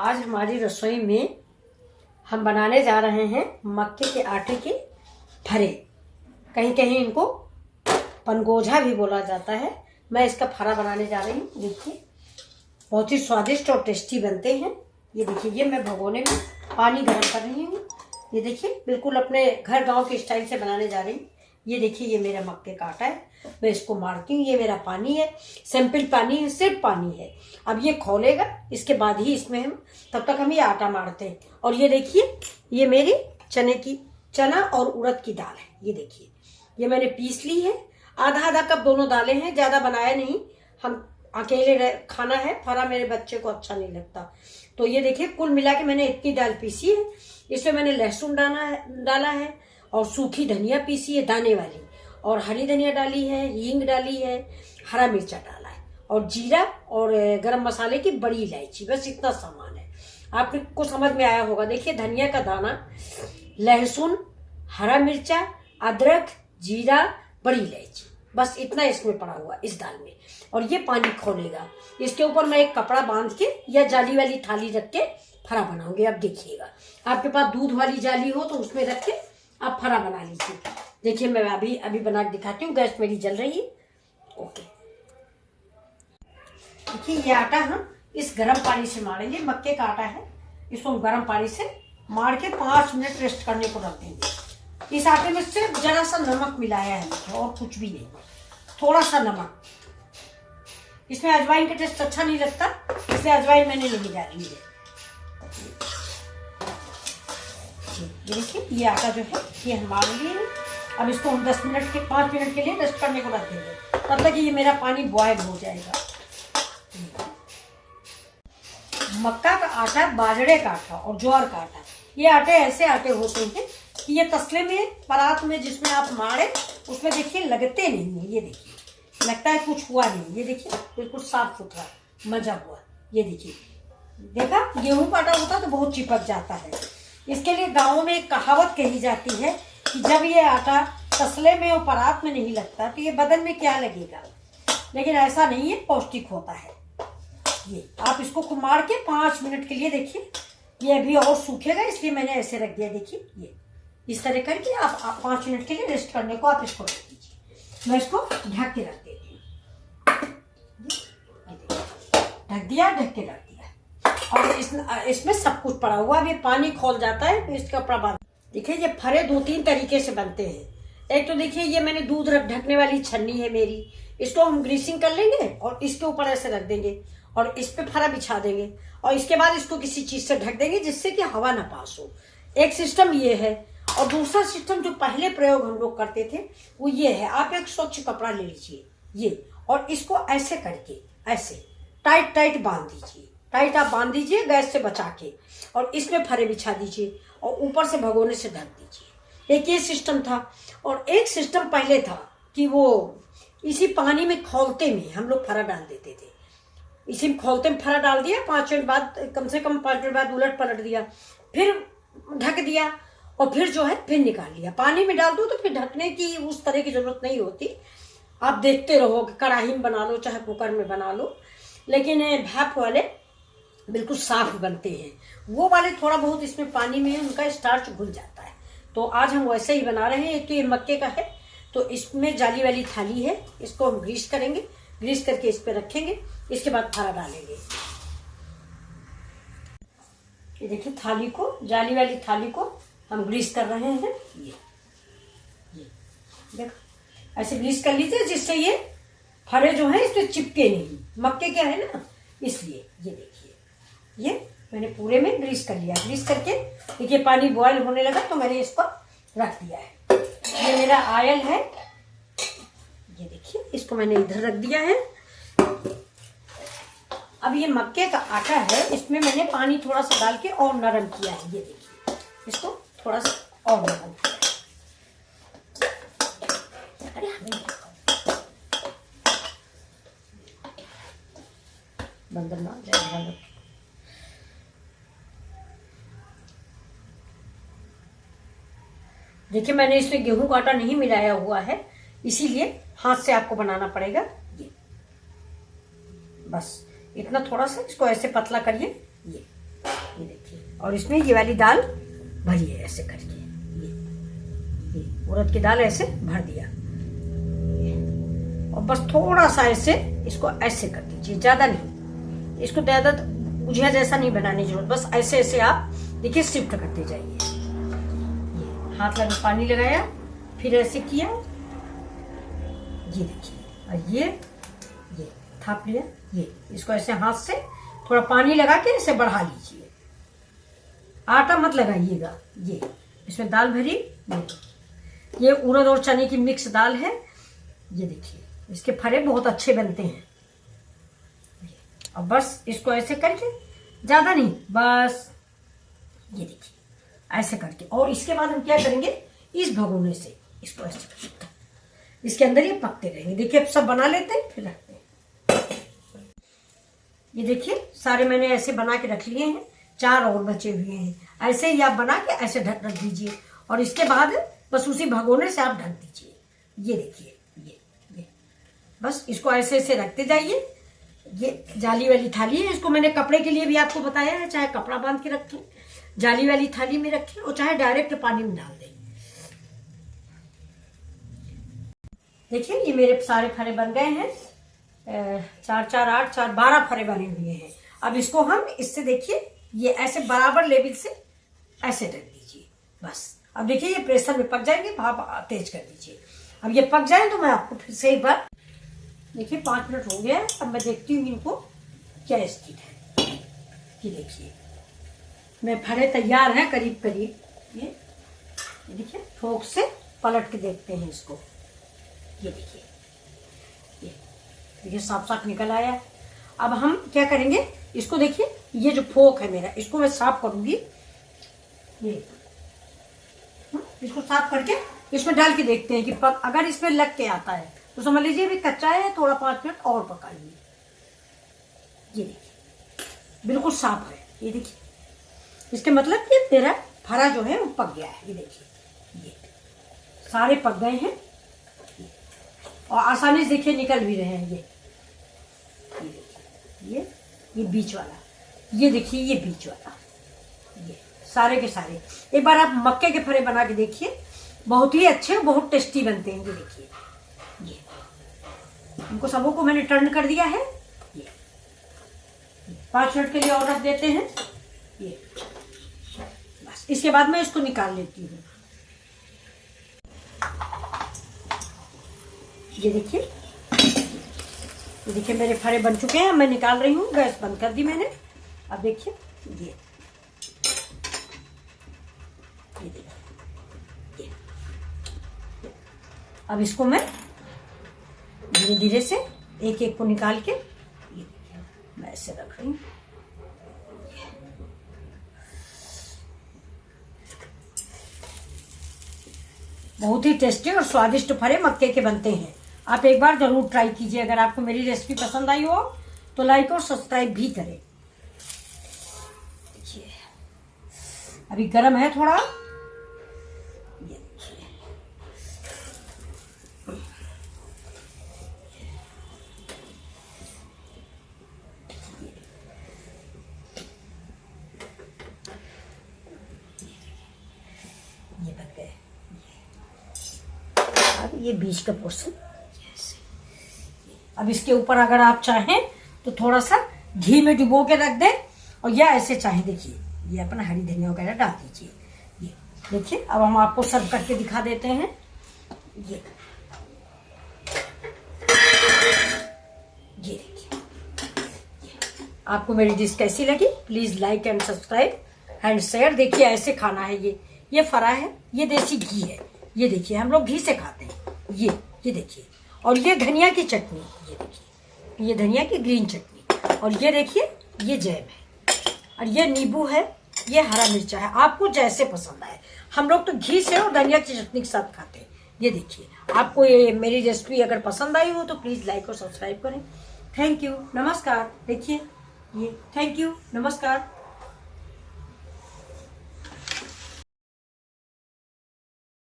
आज हमारी रसोई में हम बनाने जा रहे हैं मक्के के आटे के फरे। कहीं कहीं इनको पनगोझा भी बोला जाता है। मैं इसका फरा बनाने जा रही हूँ। देखिए बहुत ही स्वादिष्ट और टेस्टी बनते हैं। ये देखिए, ये मैं भगोने में पानी गर्म कर रही हूँ। ये देखिए बिल्कुल अपने घर गांव के स्टाइल से बनाने जा रही हूँ। ये देखिए, ये मेरा मक्के का आटा है, मैं इसको मारती हूँ। ये मेरा पानी है, सिंपल पानी है, सिर्फ पानी है। अब ये खौलेगा, इसके बाद ही इसमें हम तब तक हम ये आटा मारते हैं। और ये देखिए, ये मेरी चना और उड़द की दाल है। ये देखिए, ये मैंने पीस ली है। आधा आधा कप दोनों दालें हैं, ज्यादा बनाया नहीं। हम अकेले खाना है, फरा मेरे बच्चे को अच्छा नहीं लगता। तो ये देखिए, कुल मिला के मैंने इतनी दाल पीसी है। इसमें मैंने लहसुन डाला है और सूखी धनिया पीसी है दाने वाली, और हरी धनिया डाली है, हींग डाली है, हरा मिर्चा डाला है, और जीरा और गरम मसाले की बड़ी इलायची। बस इतना सामान है। आपको समझ में आया होगा। देखिए, धनिया का दाना, लहसुन, हरा मिर्चा, अदरक, जीरा, बड़ी इलायची, बस इतना इसमें पड़ा हुआ इस दाल में। और ये पानी खोलेगा। इसके ऊपर मैं एक कपड़ा बांध के या जाली वाली थाली रख के फरा बनाऊंगी। अब देखिएगा, आपके पास दूध वाली जाली हो तो उसमें रख के आप फरा बना लीजिए। देखिए, मैं अभी बना के दिखाती हूँ। गैस मेरी जल रही है। ओके, देखिए, ये आटा हम इस गर्म पानी से मारेंगे। मक्के का आटा है, इसको हम गर्म पानी से मार के 5 मिनट रेस्ट करने को रख देंगे। इस आटे में सिर्फ जरा सा नमक मिलाया है और कुछ भी नहीं, थोड़ा सा नमक। इसमें अजवाइन का टेस्ट अच्छा नहीं लगता, इसलिए अजवाइन मैंने नहीं डाली है। ये देखिए, ये आटा जो है ये हम मार लिए हैं। अब इसको हम 5 मिनट के लिए रेस्ट करने को रख देंगे, तब तक ये मेरा पानी बॉयल हो जाएगा। मक्का का आटा, बाजरे का आटा और ज्वार का आटा, ये आटे ऐसे आटे होते हैं कि ये तसले में, परात में जिसमें आप मारे उसमें देखिए लगते नहीं है। ये देखिए, लगता है कुछ हुआ नहीं। ये देखिए, बिल्कुल साफ सुथरा मजा हुआ। ये देखिए, देखा, गेहूं का आटा होता तो बहुत चिपक जाता है। इसके लिए गाँव में एक कहावत कही जाती है कि जब ये आटा तसले में और परात में नहीं लगता तो ये बदन में क्या लगेगा। लेकिन ऐसा नहीं है, पौष्टिक होता है। ये आप इसको कुमार के 5 मिनट के लिए, देखिए ये अभी और सूखेगा, इसलिए मैंने ऐसे रख दिया। देखिए, ये इस तरह करके आप 5 मिनट के लिए रेस्ट करने को आप इसको रख दीजिए। मैं इसको ढक के रख देती हूँ। ढक दिया, ढक के रख दिया। और इसमें सब कुछ पड़ा हुआ। अभी पानी खौल जाता है तो इसका प्रभाव। देखिए, ये फरे 2-3 तरीके से बनते हैं। एक तो देखिए, ये मैंने दूध ढकने वाली छन्नी है मेरी, इसको हम ग्रीसिंग कर लेंगे और इसके ऊपर ऐसे रख देंगे और इस पे फरा बिछा देंगे, और इसके बाद इसको किसी चीज से ढक देंगे जिससे कि हवा ना पास हो। एक सिस्टम ये है। और दूसरा सिस्टम जो पहले प्रयोग हम लोग करते थे वो ये है, आप एक स्वच्छ कपड़ा ले लीजिए ये, और इसको ऐसे करके ऐसे टाइट बांध दीजिए। टाइट आप बांध दीजिए गैस से बचा के, और इसमें फरे बिछा दीजिए और ऊपर से भगोने से ढक दीजिए। एक ये सिस्टम था। और एक सिस्टम पहले था कि वो इसी पानी में खौलते में हम लोग फरा डाल देते थे। इसी में खौलते में फरा डाल दिया, 5 मिनट बाद, कम से कम 5 मिनट बाद उलट पलट दिया, फिर ढक दिया, और फिर जो है फिर निकाल लिया। पानी में डाल दो तो फिर ढकने की उस तरह की जरूरत नहीं होती। आप देखते रहो कि कढ़ाई में बना लो चाहे कुकर में बना लो, लेकिन भाप वाले बिल्कुल साफ बनते हैं। वो वाले थोड़ा बहुत इसमें पानी में उनका स्टार्च घुल जाता है। तो आज हम वैसे ही बना रहे हैं। एक तो ये मक्के का है, तो इसमें जाली वाली थाली है, इसको हम ग्रीस करेंगे। ग्रीस करके इस पे रखेंगे, इसके बाद फरा डालेंगे। ये देखिए, थाली को, जाली वाली थाली को हम ग्रीस कर रहे हैं। ये देखो, ऐसे ग्रीस कर लीजिए जिससे ये फरे जो हैं इसमें चिपके नहीं। मक्के क्या है ना, इसलिए। ये देखिए, ये मैंने पूरे में ग्रीस कर लिया। ग्रीस करके देखिए, पानी बॉयल होने लगा तो मैंने इसको रख दिया है। ये मेरा आयल है। ये देखिए, इसको मैंने इधर रख दिया है। अब ये मक्के का आटा है, इसमें मैंने पानी थोड़ा सा डाल के और नरम किया है। ये देखिए, इसको थोड़ा सा और नरम किया है। बंदर ना जाए। देखिए, मैंने इसमें गेहूं का आटा नहीं मिलाया हुआ है, इसीलिए हाथ से आपको बनाना पड़ेगा। ये बस इतना, थोड़ा सा इसको ऐसे पतला करिए। ये और इसमें ये वाली दाल भरी है ऐसे करके, ये उड़द की दाल ऐसे भर दिया। और बस थोड़ा सा ऐसे इसको ऐसे कर दीजिए, ज्यादा नहीं, इसको ज्यादा गुजिया जैसा नहीं बनाने की जरूरत, बस ऐसे ऐसे आप देखिए शिफ्ट करते जाइए। हाथ लगा पानी लगाया, फिर ऐसे किया, ये देखिए, और ये थाप लिया, ये इसको ऐसे हाथ से थोड़ा पानी लगा के ऐसे बढ़ा लीजिए, आटा मत लगाइएगा। ये इसमें दाल भरी, ये उड़द और चने की मिक्स दाल है। ये देखिए इसके फरे बहुत अच्छे बनते हैं। और बस इसको ऐसे करके, ज्यादा नहीं, बस ये देखिए ऐसे करके, और इसके बाद हम क्या करेंगे, इस भगोने से इसको ऐसे करके इसके अंदर ये पकते रहेंगे। देखिए अब सब बना लेते हैं फिर रखते हैं। ये देखिए सारे मैंने ऐसे बना के रख लिए हैं, 4 और बचे हुए हैं। ऐसे ही आप बना के ऐसे ढक रख दीजिए, और इसके बाद बस उसी भगोने से आप ढक दीजिए। ये देखिए ये बस इसको ऐसे ऐसे रखते जाइए। ये जाली वाली थाली है, इसको मैंने कपड़े के लिए भी आपको बताया है, चाहे कपड़ा बांध के रखें, जाली वाली थाली में रखें, और चाहे डायरेक्ट पानी में डाल दें। देखिए ये मेरे सारे फरे बन गए हैं, 4 4 8 4 12 फरे बने हुए हैं। अब इसको हम इससे देखिए ये ऐसे बराबर लेवल से ऐसे रख दीजिए बस। अब देखिए ये प्रेशर में पक जाएंगे, भाप तेज कर दीजिए। अब ये पक जाए तो मैं आपको फिर से एक बार, देखिए 5 मिनट हो गया, अब मैं देखती हूँ इनको क्या स्थिति है। ये देखिए मेरे फरे तैयार हैं करीब करीब। ये देखिए ठोक से पलट के देखते हैं इसको। ये देखिए ये साफ साफ निकल आया। अब हम क्या करेंगे, इसको देखिए ये जो फोक है मेरा, इसको मैं साफ करूंगी। ये इसको साफ करके इसमें डाल के देखते हैं कि अगर इसमें लग के आता है तो समझ लीजिए अभी कच्चा है, थोड़ा 5 मिनट और पकाइए। ये देखिए बिल्कुल साफ है। ये देखिए इसके मतलब कि मेरा फरा जो है वो पक गया है। ये देखिए ये सारे पक गए हैं, और आसानी से देखिए निकल भी रहे हैं। ये देखिए ये बीच वाला, ये देखिए ये बीच वाला, ये सारे के सारे। एक बार आप मक्के के फरे बना के देखिए, बहुत ही अच्छे, बहुत टेस्टी बनते हैं। ये देखिए ये इनको सबों को मैंने टर्न कर दिया है। ये 5 मिनट के लिए और रख देते हैं। ये बस इसके बाद मैं इसको निकाल लेती हूँ। ये देखिए मेरे फरे बन चुके हैं, मैं निकाल रही हूँ। गैस बंद कर दी मैंने। अब देखिए ये देखिए अब इसको मैं धीरे धीरे से एक एक को निकाल के मैं ऐसे रख रही हूँ। बहुत ही टेस्टी और स्वादिष्ट फरे मक्के के बनते हैं। आप एक बार जरूर ट्राई कीजिए। अगर आपको मेरी रेसिपी पसंद आई हो तो लाइक और सब्सक्राइब भी करें। देखिए अभी गर्म है थोड़ा। ये देखिए ये बन गए। अब ये बीच का पोर्शन, अब इसके ऊपर अगर आप चाहें तो थोड़ा सा घी में डुबो के रख दें, और या ऐसे चाहे देखिए ये अपना हरी धनिया वगैरह डाल दीजिए। ये देखिए अब हम आपको सर्व करके दिखा देते हैं। ये देखिए आपको मेरी डिश कैसी लगी, please like and subscribe and share. देखिए ऐसे खाना है। ये फरा है, ये देसी घी है। ये देखिए हम लोग घी से खाते हैं। ये देखिए, और ये धनिया की चटनी, ये देखिए ये धनिया की ग्रीन चटनी, और ये देखिए ये जैम है, और ये नींबू है, ये हरा मिर्चा है। आपको जैसे पसंद आए। हम लोग तो घी से और धनिया की चटनी के साथ खाते हैं। ये देखिए आपको ये मेरी रेसिपी अगर पसंद आई हो तो प्लीज लाइक और सब्सक्राइब करें। थैंक यू, नमस्कार। देखिए ये थैंक यू, नमस्कार।